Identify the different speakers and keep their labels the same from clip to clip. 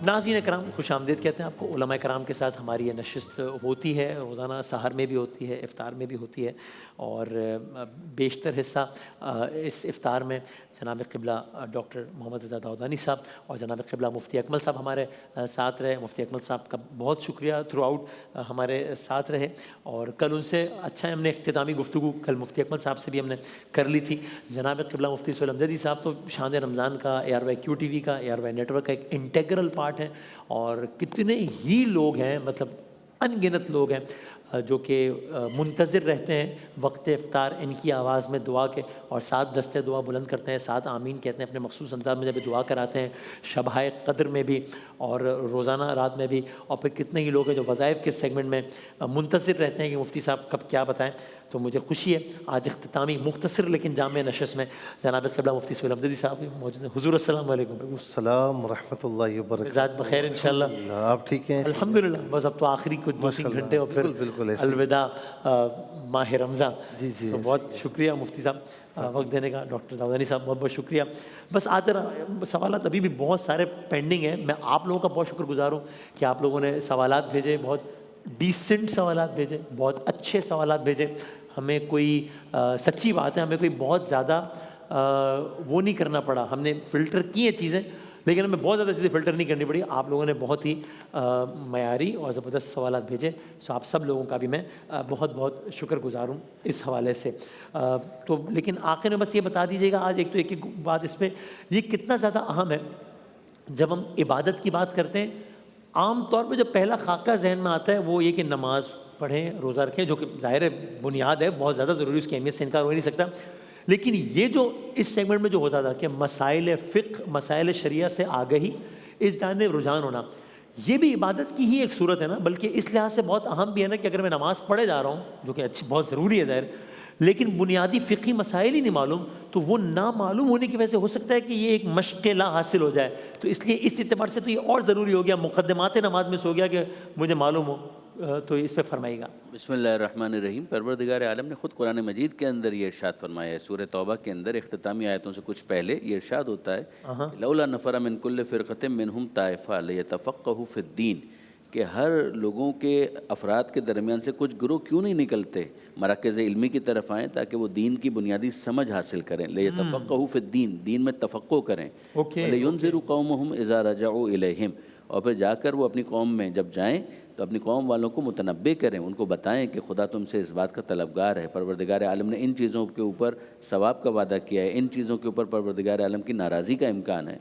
Speaker 1: ناظرین کرام خوش آمدید کہتے ہیں آپ کو. علماء کرام کے ساتھ ہماری یہ نشست ہوتی ہے, روزانہ سحر میں بھی ہوتی ہے, افطار میں بھی ہوتی ہے, اور بیشتر حصہ اس افطار میں جناب قبلہ ڈاکٹر محمد رضا داؤدانی صاحب اور جناب قبلہ مفتی اکمل صاحب ہمارے ساتھ رہے. مفتی اکمل صاحب کا بہت شکریہ, تھرو آؤٹ ہمارے ساتھ رہے, اور کل ان سے اچھا ہم نے اختتامی گفتگو کل مفتی اکمل صاحب سے بھی ہم نے کر لی تھی. جناب قبلہ مفتی سہیل امجدی صاحب تو شان رمضان کا, ARY QTV کا, ARY نیٹ ورک کا ایک انٹیگرل پارٹ ہے, اور کتنے ہی لوگ ہیں, مطلب ان گنت لوگ ہیں جو کہ منتظر رہتے ہیں وقت افطار ان کی آواز میں دعا کے, اور ساتھ دستے دعا بلند کرتے ہیں, ساتھ آمین کہتے ہیں اپنے مخصوص انداز میں جب دعا کراتے ہیں, شبۂ قدر میں بھی اور روزانہ رات میں بھی. اور پھر کتنے ہی لوگ ہیں جو وظائف کے سیگمنٹ میں منتظر رہتے ہیں کہ مفتی صاحب کب کیا بتائیں. تو مجھے خوشی ہے آج اختتامی مختصر لیکن جامع نشست میں جناب قبلہ مفتی سہیل امجدی صاحب بھی موجود ہیں. حضور السلام علیکم.
Speaker 2: السلام ورحمۃ اللہ وبرکاتہ.
Speaker 1: ذات بخیر انشاءاللہ.
Speaker 2: آپ ٹھیک ہیں؟
Speaker 1: الحمدللہ. بس اب تو آخری کچھ 2-3 گھنٹے اور پھر
Speaker 2: بالکل
Speaker 1: الوداع ماہ رمضان.
Speaker 2: جی
Speaker 1: بہت شکریہ مفتی صاحب وقت دینے کا. ڈاکٹر داؤدانی صاحب بہت بہت شکریہ. بس آج سوالات ابھی بھی بہت سارے پینڈنگ ہیں. میں آپ لوگوں کا بہت شکر گزار ہوں کہ آپ لوگوں نے سوالات بھیجے, بہت ڈیسنٹ سوالات بھیجے, بہت اچھے سوالات بھیجے. ہمیں کوئی سچی بات ہے, ہمیں کوئی بہت زیادہ وہ نہیں کرنا پڑا. ہم نے فلٹر کی ہیں چیزیں, لیکن ہمیں بہت زیادہ چیزیں فلٹر نہیں کرنی پڑی. آپ لوگوں نے بہت ہی معیاری اور زبردست سوالات بھیجے, سو آپ سب لوگوں کا بھی میں بہت بہت شکر گزار ہوں اس حوالے سے. تو لیکن آخر میں بس یہ بتا دیجیے گا آج ایک ایک بات اس پہ, یہ کتنا زیادہ اہم ہے جب ہم عبادت کی بات کرتے ہیں. عام طور پہ جو پہلا خاکہ ذہن میں آتا ہے وہ یہ کہ نماز پڑھیں, روزہ رکھیں, جو کہ ظاہر ہے بنیاد ہے, بہت زیادہ ضروری, اس کی اہمیت سے انکار ہو ہی نہیں سکتا. لیکن یہ جو اس سیگمنٹ میں جو ہوتا تھا کہ مسائل فقہ, مسائل شریعہ سے آگہی, اس جانب رجحان ہونا, یہ بھی عبادت کی ہی ایک صورت ہے نا. بلکہ اس لحاظ سے بہت اہم بھی ہے نا کہ اگر میں نماز پڑھے جا رہا ہوں, جو کہ اچھی بہت ضروری ہے ظاہر, لیکن بنیادی فقہی مسائل ہی نہیں معلوم, تو وہ نہ معلوم ہونے کی وجہ سے ہو سکتا ہے کہ یہ ایک مشق لا حاصل ہو جائے. تو اس لیے اس اعتبار سے تو یہ اور ضروری ہو گیا, مقدمات نماز میں سے ہو گیا کہ مجھے معلوم ہو. تو اس پہ فرمائیے گا.
Speaker 3: بسم اللہ الرحمن الرحیم. پروردگار عالم نے خود قرآن مجید کے اندر یہ ارشاد فرمایا ہے. سورہ توبہ کے اندر اختتامی آیتوں سے کچھ پہلے یہ ارشاد ہوتا ہے لولا نفر من کل فرقۃ منہم طائفہ لیتفقہوا فی الدین, کہ ہر لوگوں کے افراد کے درمیان سے کچھ گروہ کیوں نہیں نکلتے مراکز علمی کی طرف آئیں تاکہ وہ دین کی بنیادی سمجھ حاصل کریں. لیتفقہوا فی الدین, دین میں تفقہ کریں. ولینذروا قومہم اذا رجعوا الیہم, اور پھر جا کر وہ اپنی قوم میں جب جائیں تو اپنی قوم والوں کو متنبع کریں, ان کو بتائیں کہ خدا تم سے اس بات کا طلبگار ہے. پروردگار عالم نے ان چیزوں کے اوپر ثواب کا وعدہ کیا ہے, ان چیزوں کے اوپر پروردگار عالم کی ناراضی کا امکان ہے.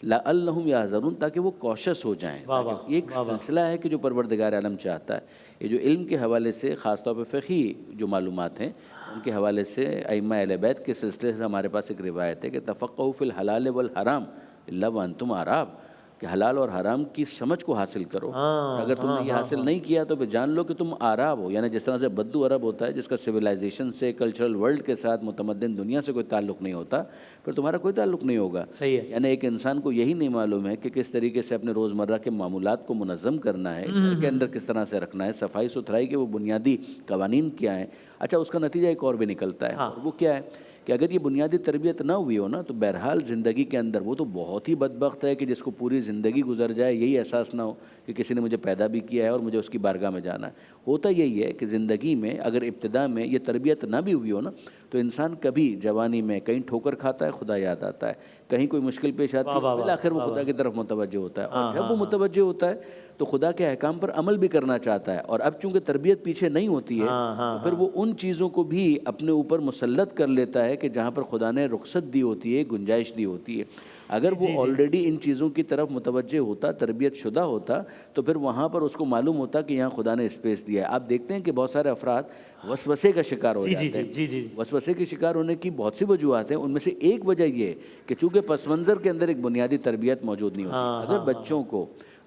Speaker 3: لعلہم یحذرون, تاکہ وہ کوشش ہو جائیں. یہ ایک سلسلہ ہے کہ جو پروردگار عالم چاہتا ہے. یہ جو علم کے حوالے سے خاص طور پہ فقہی جو معلومات ہیں ان کے حوالے سے ائمہ اہل بیت کے سلسلے سے ہمارے پاس ایک روایت ہے کہ تفقہوا فی الحلال والحرام الا وانتم اعراب, کہ حلال اور حرام کی سمجھ کو حاصل کرو. اگر تم نے یہ حاصل نہیں کیا تو پھر جان لو کہ تم آراب ہو. یعنی جس طرح سے بدو عرب ہوتا ہے جس کا سویلائزیشن سے, کلچرل ورلڈ کے ساتھ, متمدن دنیا سے کوئی تعلق نہیں ہوتا, پھر تمہارا کوئی تعلق نہیں ہوگا.
Speaker 1: صحیح ہے.
Speaker 3: یعنی ایک انسان کو یہی نہیں معلوم ہے کہ کس طریقے سے اپنے روزمرہ کے معمولات کو منظم کرنا ہے, گھر کے اندر کس طرح سے رکھنا ہے, صفائی ستھرائی کے وہ بنیادی قوانین کیا ہیں. اچھا, اس کا نتیجہ ایک اور بھی نکلتا ہے, اور وہ کیا ہے کہ اگر یہ بنیادی تربیت نہ ہوئی ہو نا تو بہرحال زندگی کے اندر وہ تو بہت ہی بدبخت ہے کہ جس کو پوری زندگی گزر جائے یہی احساس نہ ہو کہ کسی نے مجھے پیدا بھی کیا ہے اور مجھے اس کی بارگاہ میں جانا ہے. ہوتا یہی ہے کہ زندگی میں اگر ابتدا میں یہ تربیت نہ بھی ہوئی ہو نا تو انسان کبھی جوانی میں کہیں ٹھوکر کھاتا ہے, خدا یاد آتا ہے, کہیں کوئی مشکل پیش آتی ہے, بالآخر وہ خدا کی طرف متوجہ ہوتا ہے. اور جب وہ متوجہ ہوتا ہے تو خدا کے احکام پر عمل بھی کرنا چاہتا ہے. اور اب چونکہ تربیت پیچھے نہیں ہوتی ہے تو پھر وہ ان چیزوں کو بھی اپنے اوپر مسلط کر لیتا ہے کہ جہاں پر خدا نے رخصت دی ہوتی ہے, گنجائش دی ہوتی ہے. اگر وہ آلریڈی ان چیزوں کی طرف متوجہ ہوتا, تربیت شدہ ہوتا, تو پھر وہاں پر اس کو معلوم ہوتا کہ یہاں خدا نے اسپیس دیا ہے. آپ دیکھتے ہیں کہ بہت سارے افراد وسوسے کا شکار ہو جاتے ہیں. وسوسے کے شکار ہونے کی بہت سی وجوہات ہیں. ان میں سے ایک وجہ یہ ہے کہ چونکہ پس منظر کے اندر ایک بنیادی تربیت موجود نہیں ہوتی. اگر بچوں کو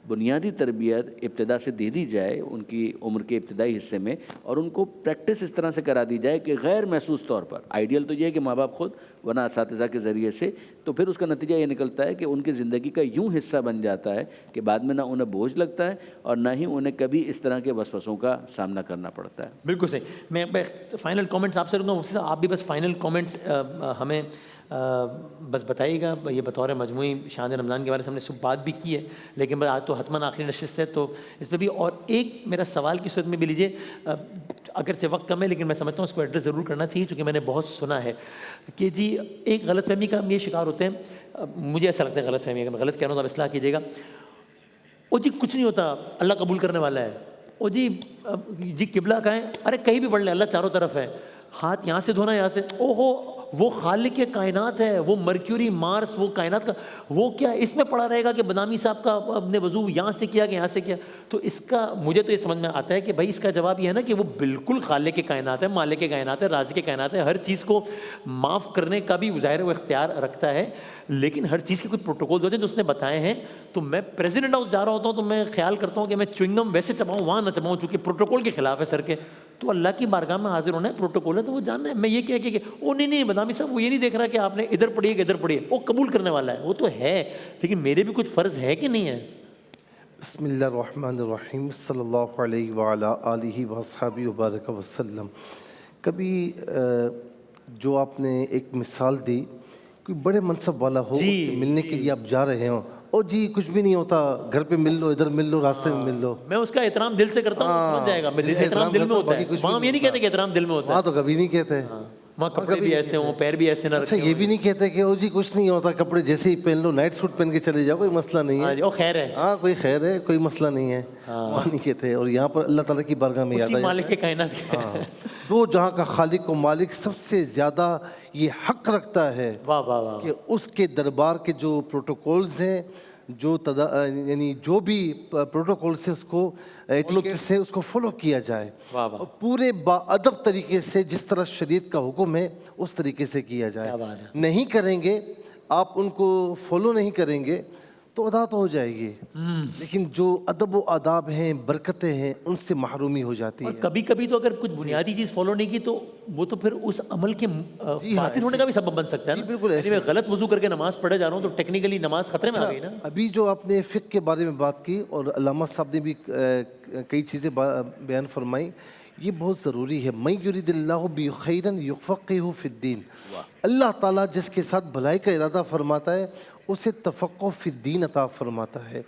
Speaker 3: بنیادی تربیت ابتدا سے دے دی جائے ان کی عمر کے ابتدائی حصے میں، اور ان کو پریکٹس اس طرح سے کرا دی جائے کہ غیر محسوس طور پر، آئیڈیل تو یہ ہے کہ ماں باپ خود ورنہ اساتذہ کے ذریعے سے، تو پھر اس کا نتیجہ یہ نکلتا ہے کہ ان کی زندگی کا یوں حصہ بن جاتا ہے کہ بعد میں نہ انہیں بوجھ لگتا ہے اور نہ ہی انہیں کبھی اس طرح کے وسوسوں کا سامنا کرنا پڑتا ہے۔
Speaker 1: بالکل صحیح۔ میں فائنل کامنٹس آپ سے رکھوں گا، مفتی صاحب آپ بھی بس فائنل کامنٹس ہمیں بس بتائیے گا۔ یہ بطور مجموعی شان رمضان کے بارے سے ہم نے صبح بات بھی کی ہے، لیکن بس آج تو حتماً آخری نشست ہے تو اس پہ بھی، اور ایک میرا سوال کی صورت میں بھی لیجیے، اگرچہ وقت کم ہے لیکن میں سمجھتا ہوں اس کو ایڈریس ضرور کرنا چاہیے، چونکہ میں نے بہت سنا ہے کہ جی ایک غلط فہمی کا ہم یہ شکار ہوتے ہیں، مجھے ایسا لگتا ہے غلط فہمی کا، میں غلط کہہ رہا ہوں تو آپ اصلاح کیجیے گا، او جی کچھ نہیں ہوتا، اللہ قبول کرنے والا ہے، او جی قبلہ کہاں ہے، ارے کہیں بھی پڑھ لیں، اللہ چاروں طرف ہے، ہاتھ یہاں سے دھونا یہاں سے، او ہو وہ خالق کائنات ہے، وہ مرکیوری مارس، وہ کائنات کا، وہ کیا اس میں پڑا رہے گا کہ بدامی صاحب کا اپنے وضو یہاں سے کیا کہ یہاں سے کیا؟ تو اس کا مجھے تو یہ سمجھ میں آتا ہے کہ بھائی اس کا جواب یہ ہے نا کہ وہ بالکل خالق کائنات ہے، مالک کائنات ہے، رازق کائنات ہے، ہر چیز کو معاف کرنے کا بھی ظاہر وہ اختیار رکھتا ہے، لیکن ہر چیز کے کچھ پروٹوکول ہوتے ہیں جو اس نے بتائے ہیں۔ تو میں پریزیڈنٹ ہاؤس جا رہا ہوتا ہوں تو میں خیال کرتا ہوں کہ میں چوئنگم ویسے چباؤں وہاں نہ چباؤں چونکہ پروٹوکول کے خلاف ہے سر کے، تو اللہ کی بارگاہ میں حاضر ہونا ہے، پروٹوکول ہے تو وہ جاننا ہے۔ میں یہ کہہ کہ او نہیں بدامی صاحب وہ یہ نہیں دیکھ رہا کہ آپ نے ادھر پڑھی ہے کہ ادھر پڑھی ہے، وہ قبول کرنے والا ہے، وہ تو ہے، لیکن میرے بھی کچھ فرض ہے کہ نہیں ہے؟
Speaker 2: بسم اللہ الرحمن الرحیم، صلی اللہ علیہ وعلا آلہ وصحبہ وبارک وسلم۔ کبھی جو آپ نے ایک مثال دی، کوئی بڑے منصب والا ہو، اس سے ملنے کے لیے آپ جا رہے ہوں، او جی کچھ بھی نہیں ہوتا، گھر پہ مل لو، ادھر مل لو، راستے میں مل لو،
Speaker 1: میں اس کا احترام دل سے کرتا ہوں، سمجھ جائے گا، میں دل سے احترام دل میں ہوتا ہے، وہاں ہم یہ نہیں کہتے کہ احترام دل میں ہوتا ہے،
Speaker 2: وہاں تو کبھی نہیں کہتے،
Speaker 1: وہاں کپڑے بھی ایسے ہوں، پیر بھی ایسے نہ
Speaker 2: اچھا
Speaker 1: رکھے
Speaker 2: یہ بھی نہیں کہتے کہ او جی کچھ نہیں ہوتا، کپڑے جیسے ہی پہن لو، نائٹ سوٹ پہن کے چلے جاؤ، کوئی مسئلہ نہیں ہے،
Speaker 1: وہ خیر ہے،
Speaker 2: ہاں کوئی خیر ہے، کوئی مسئلہ نہیں ہے، وہاں نہیں کہتے۔ اور یہاں پر اللہ تعالیٰ کی بارگاہ میں یاد
Speaker 1: اسی
Speaker 2: آیا
Speaker 1: مالک کائنات کے،
Speaker 2: دو جہاں کا خالق و مالک سب سے زیادہ یہ حق رکھتا ہے
Speaker 1: واہ واہ واہ،
Speaker 2: کہ اس کے دربار کے جو پروٹوکولز ہیں، جو یعنی جو بھی پروٹوکولز ہیں، اس کو ایٹیکیٹس ہیں، اس کو فالو کیا جائے،
Speaker 1: واہ واہ،
Speaker 2: اور پورے باادب طریقے سے جس طرح شریعت کا حکم ہے اس طریقے سے کیا جائے۔
Speaker 1: کیا بات ہے،
Speaker 2: نہیں کریں گے آپ، ان کو فالو نہیں کریں گے تو ادا تو ہو جائے گی، لیکن جو ادب و آداب ہیں، برکتیں ہیں، ان سے محرومی ہو جاتی
Speaker 1: اور
Speaker 2: ہے۔
Speaker 1: کبھی کبھی تو اگر کچھ بنیادی چیز فالو نہیں کی تو وہ تو پھر اس عمل کے باطل ہونے کا بھی سبب بن سکتا ہے نا،
Speaker 2: بالکل
Speaker 1: یعنی میں غلط وضو کر کے نماز پڑھے جا رہا ہوں تو ٹیکنیکلی نماز خطرے میں آ گئی نا۔
Speaker 2: ابھی جو آپ نے فقہ کے بارے میں بات کی اور علامہ صاحب نے بھی کئی چیزیں بیان فرمائی، یہ بہت ضروری ہے۔ من یرید اللہ بہ خیرا یفقہہ فی الدین، اللہ تعالیٰ جس کے ساتھ بھلائی کا ارادہ فرماتا ہے اسے تفقہ فی الدین عطا فرماتا ہے۔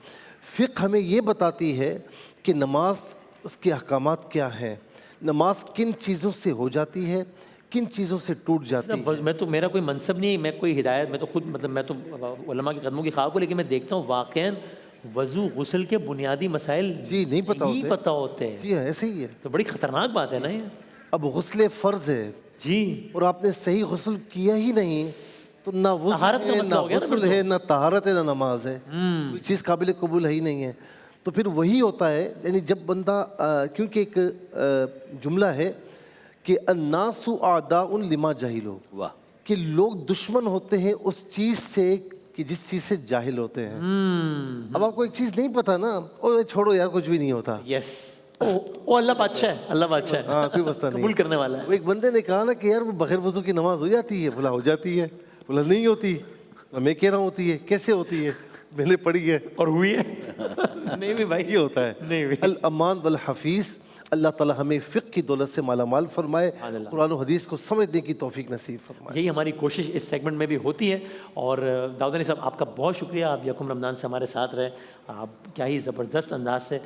Speaker 2: فقہ ہمیں یہ بتاتی ہے کہ نماز، اس کے احکامات کیا ہیں، نماز کن چیزوں سے ہو جاتی ہے، کن چیزوں سے ٹوٹ جاتی ہے۔
Speaker 1: میں تو، میرا کوئی منصب نہیں، میں کوئی ہدایت، میں تو خود مطلب میں تو علماء کے قدموں کی خواہ ہوں، لیکن میں دیکھتا ہوں واقعاً وضو غسل کے بنیادی مسائل
Speaker 2: جی نہیں پتہ
Speaker 1: ہوتے ہیں،
Speaker 2: جی ایسے ہی ہے۔
Speaker 1: تو بڑی خطرناک بات ہے نا یہ۔
Speaker 2: اب غسل فرض ہے
Speaker 1: جی،
Speaker 2: اور آپ نے صحیح غسل کیا ہی نہیں تو نہ وضو
Speaker 1: طہارت کا
Speaker 2: ہے،
Speaker 1: مسئلہ
Speaker 2: نہ
Speaker 1: ہو گیا نا
Speaker 2: غسل ہے، نہ طہارت ہے، نہ نماز ہے، کوئی چیز قابل قبول ہے ہی نہیں ہے۔ تو پھر وہی ہوتا ہے، یعنی جب بندہ کیونکہ ایک جملہ ہے کہ الناس اعداء لما جہلوا،
Speaker 3: واہ،
Speaker 2: کہ لوگ دشمن ہوتے ہیں اس چیز سے کہ جس چیز سے جاہل ہوتے ہیں۔ اب آپ کو ایک چیز نہیں پتہ نا، او چھوڑو یار کچھ بھی نہیں ہوتا،
Speaker 1: یس، او اللہ بادشاہ ہے، اللہ بادشاہ ہے،
Speaker 2: ہاں کوئی مسئلہ نہیں
Speaker 1: قبول کرنے والا ہے۔
Speaker 2: وہ ایک بندے نے کہا نا کہ یار وہ بغیر وضو کی نماز ہو جاتی ہے، بولا ہو جاتی ہے، بولا نہیں ہوتی، میں کہہ رہا ہوں ہوتی ہے، کیسے ہوتی ہے، میں نے پڑھی ہے
Speaker 1: اور ہوئی ہے نہیں بھی بھائی،
Speaker 2: یہ ہوتا ہے۔
Speaker 1: نہیں بھی،
Speaker 2: الامان والحفیظ، اللہ تعالیٰ ہمیں فقہ کی دولت سے مالا مال فرمائے، قرآن و حدیث کو سمجھنے کی توفیق نصیب فرمائے۔
Speaker 1: یہی ہماری کوشش اس سیگمنٹ میں بھی ہوتی ہے۔ اور داؤد علی صاحب آپ کا بہت شکریہ، آپ یکم رمضان سے ہمارے ساتھ رہے، آپ کیا ہی زبردست انداز سے،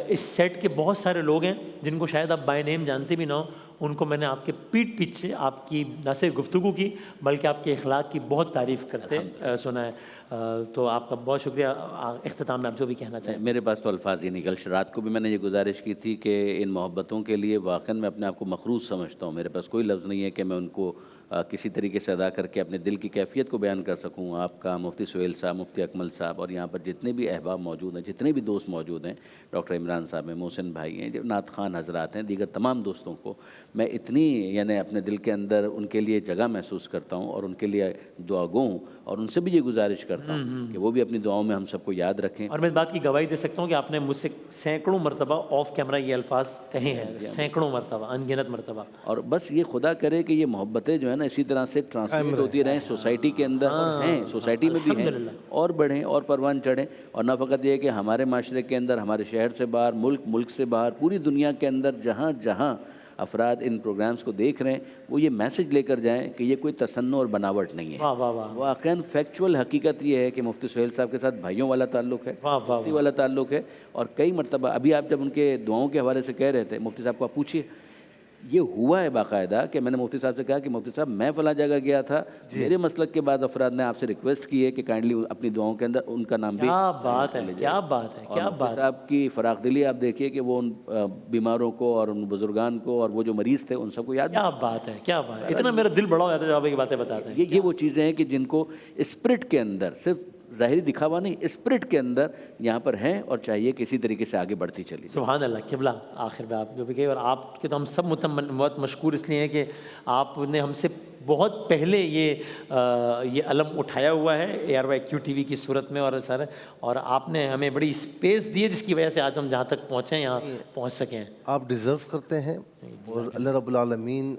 Speaker 1: اس سیٹ کے بہت سارے لوگ ہیں جن کو شاید آپ بائی نیم جانتے بھی نہ ہو، ان کو میں نے آپ کے پیٹھ پیچھے آپ کی نہ صرف گفتگو کی بلکہ آپ کے اخلاق کی بہت تعریف کرتے سنا ہے، تو آپ کا بہت شکریہ۔ اختتام میں آپ جو بھی کہنا چاہیں۔
Speaker 3: میرے پاس تو الفاظ ہی نہیں، کل رات کو بھی میں نے یہ گزارش کی تھی کہ ان محبتوں کے لیے واقعاً میں اپنے آپ کو مخروض سمجھتا ہوں، میرے پاس کوئی لفظ نہیں ہے کہ میں ان کو کسی طریقے سے ادا کر کے اپنے دل کی کیفیت کو بیان کر سکوں. آپ کا، مفتی سہیل صاحب، مفتی اکمل صاحب، اور یہاں پر جتنے بھی احباب موجود ہیں، جتنے بھی دوست موجود ہیں، ڈاکٹر عمران صاحب ہیں، محسن بھائی ہیں، جو نعت خوان حضرات ہیں، دیگر تمام دوستوں کو میں اتنی یعنی اپنے دل کے اندر ان کے لیے جگہ محسوس کرتا ہوں اور ان کے لیے دعا گو ہوں، اور ان سے بھی یہ گزارش کرتا ہوں کہ وہ بھی اپنی دعاؤں میں ہم سب کو یاد رکھیں.
Speaker 1: اور میں اس بات کی گواہی دے سکتا ہوں کہ آپ نے مجھ سے سینکڑوں مرتبہ آف کیمرہ یہ الفاظ کہے ہیں، سینکڑوں مرتبہ، ان گنت مرتبہ.
Speaker 3: اور بس یہ خدا کرے کہ یہ محبتیں جو ہے نا اسی طرح سے ٹرانسلیٹ ہوتی رہیں سوسائٹی کے اندر، اور ہیں سوسائٹی میں بھی ہیں، اور بڑھیں اور پروان چڑھیں. اور نہ فقط یہ کہ ہمارے معاشرے کے اندر، ہمارے شہر سے باہر، ملک سے باہر، پوری دنیا کے اندر جہاں جہاں افراد ان پروگرامز کو دیکھ رہے ہیں، وہ یہ میسج لے کر جائیں کہ یہ کوئی تصنع اور بناوٹ نہیں ہے.
Speaker 1: واہ واہ واہ،
Speaker 3: واقعاً فیکچول حقیقت یہ ہے کہ مفتی سہیل صاحب کے ساتھ بھائیوں والا تعلق ہے، دوستی والا تعلق ہے. اور کئی مرتبہ ابھی آپ جب ان کے دعاؤں کے حوالے سے کہہ رہے تھے، مفتی صاحب کو آپ پوچھیے، یہ ہوا ہے باقاعدہ کہ میں نے مفتی صاحب سے کہا کہ مفتی صاحب میں فلاں جگہ گیا تھا، میرے مسلک کے بعد افراد نے آپ سے ریکویسٹ کی ہے کہ کائنڈلی اپنی دعاؤں کے اندر ان کا نام بھی.
Speaker 1: کیا بات ہے، کیا بات ہے، کیا
Speaker 3: مفتی صاحب کی فراخ دلی آپ دیکھیے کہ وہ ان بیماروں کو اور ان بزرگان کو اور وہ جو مریض تھے ان سب کو یاد.
Speaker 1: کیا بات ہے، کیا بات ہے. اتنا میرا دل بڑا ہو جاتا ہے جب آپ یہ باتیں بتاتے ہیں.
Speaker 3: یہ وہ چیزیں ہیں کہ جن کو اسپرٹ کے اندر، صرف ظاہری دکھاوا نہیں، اسپرٹ کے اندر یہاں پر ہیں، اور چاہیے کہ اسی طریقے سے آگے بڑھتی چلی.
Speaker 1: سبحان اللہ. قبلہ آخر میں آپ جو بھی کہے، اور آپ کے تو ہم سب بہت مشکور اس لیے ہیں کہ آپ نے ہم سے بہت پہلے یہ علم اٹھایا ہوا ہے ARYQ TV کی صورت میں، اور سارے، اور آپ نے ہمیں بڑی اسپیس دی ہے جس کی وجہ سے آج ہم جہاں تک پہنچے ہیں، یہاں پہنچ سکے ہیں.
Speaker 2: آپ ڈیزرو کرتے ہیں، اور اللہ رب العالمین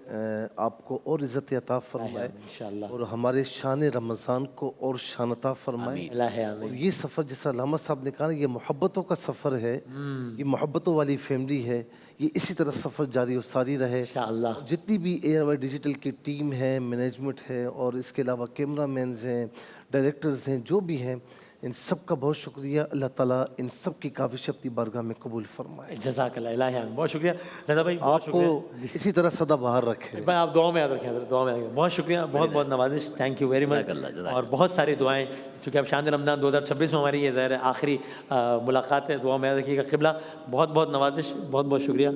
Speaker 2: آپ کو اور عزت عطا فرمائے،
Speaker 1: انشاءاللہ.
Speaker 2: اور ہمارے شان رمضان کو اور شان عطا فرمائے.
Speaker 1: اللہ
Speaker 2: اور یہ سفر جس طرح علامہ صاحب نے کہا، یہ محبتوں کا سفر ہے، یہ محبتوں والی فیملی ہے، یہ اسی طرح سفر جاری و ساری رہے.
Speaker 1: انشاءاللہ.
Speaker 2: جتنی بھی ARY ڈیجیٹل کی ٹیم ہے، مینجمنٹ ہے، اور اس کے علاوہ کیمرہ مینز ہیں، ڈائریکٹرز ہیں، جو بھی ہیں، ان سب کا بہت شکریہ. اللہ تعالیٰ ان سب کی کاوش اپنی بارگاہ میں قبول فرمائے.
Speaker 1: جزاک اللہ. الہ بہت شکریہ رضا بھائی، بہت
Speaker 2: آپ کو اسی طرح سدا بہار رکھے.
Speaker 1: بھائی آپ دعاؤں میں یاد رکھیں، دعاؤں میں یاد رکھیں. بہت شکریہ، بہت بہت نوازش. Thank you very much. اور بہت ساری دعائیں، چونکہ اب شان رمضان 2026 میں ہماری یہ ظاہر ہے آخری ملاقات ہے. دعاؤں میں یاد رکھیے گا. قبلہ بہت بہت نوازش، بہت بہت شکریہ،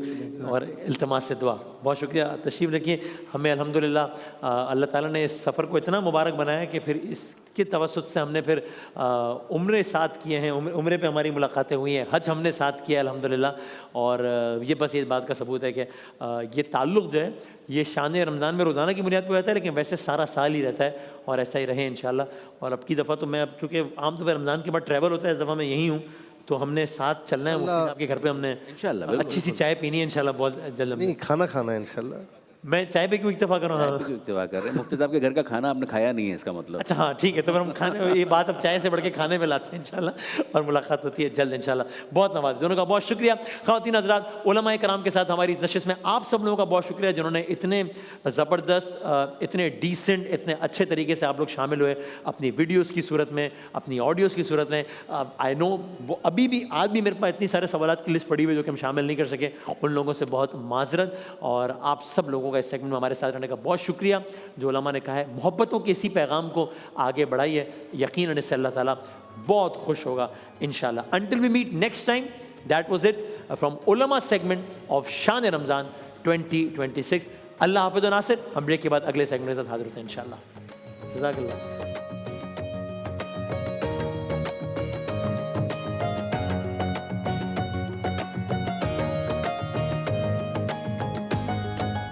Speaker 1: اور التماس سے دعا. بہت شکریہ. تشریف رکھیے. ہمیں الحمدللہ اللہ تعالیٰ نے اس سفر کو اتنا مبارک بنایا کہ پھر اس کے توسط سے ہم نے پھر عمرے ساتھ کیے ہیں، عمرے پہ ہماری ملاقاتیں ہوئی ہیں، حج ہم نے ساتھ کیا ہے الحمدللہ. اور یہ بس اس بات کا ثبوت ہے کہ یہ تعلق جو ہے یہ شان رمضان میں روزانہ کی بنیاد پہ رہتا ہے، لیکن ویسے سارا سال ہی رہتا ہے، اور ایسا ہی رہے انشاءاللہ. اور اب کی دفعہ تو میں اب چونکہ عام طور پہ رمضان کے بعد ٹریول ہوتا ہے، اس دفعہ میں یہیں ہوں، تو ہم نے ساتھ چلنا ہے. مفتی صاحب کے گھر پہ ہم نے
Speaker 3: انشاءاللہ
Speaker 1: اچھی سی چائے پینی ہے انشاءاللہ بہت جلد.
Speaker 2: نہیں، کھانا کھانا ہے انشاءاللہ.
Speaker 1: میں چائے پہ کیوں اکتفا کروں؟
Speaker 3: اکتفا کر رہے ہیں. مفتی صاحب کے گھر کا کھانا آپ نے کھایا نہیں ہے، اس کا مطلب.
Speaker 1: اچھا ہاں ٹھیک ہے، تو پھر ہم کھانے، یہ بات اب چائے سے بڑھ کے کھانے پہ لاتے ہیں انشاءاللہ، اور ملاقات ہوتی ہے جلد انشاءاللہ. بہت نواز دونوں کا بہت شکریہ. خواتین حضرات، علماء کرام کے ساتھ ہماری اس نشست میں آپ سب لوگوں کا بہت شکریہ جنہوں نے اتنے زبردست، اتنے ڈیسنٹ، اتنے اچھے طریقے سے آپ لوگ شامل ہوئے اپنی ویڈیوز کی صورت میں، اپنی آڈیوز کی صورت میں. آئی نو وہ ابھی بھی آج بھی میرے پاس اتنی سارے سوالات کی لسٹ پڑی ہوئی جو کہ ہم شامل نہیں کر سکے. ان لوگوں سے بہت معذرت، اور آپ سب لوگوں کا اس سیگمنٹ میں ہمارے ساتھ رہنے کا بہت شکریہ. جو علماء نے کہا ہے محبتوں کے اسی پیغام کو آگے بڑھائیے، یقیناً اس سے اللہ تعالیٰ بہت خوش ہوگا انشاءاللہ. Until we meet next time, that was it from علماء segment of شان رمضان 2026. اللہ حافظ و ناصر. ہم بریک کے بعد اگلے سیگمنٹ کے ساتھ حاضر ہوتے ہیں انشاءاللہ. جزاک اللہ.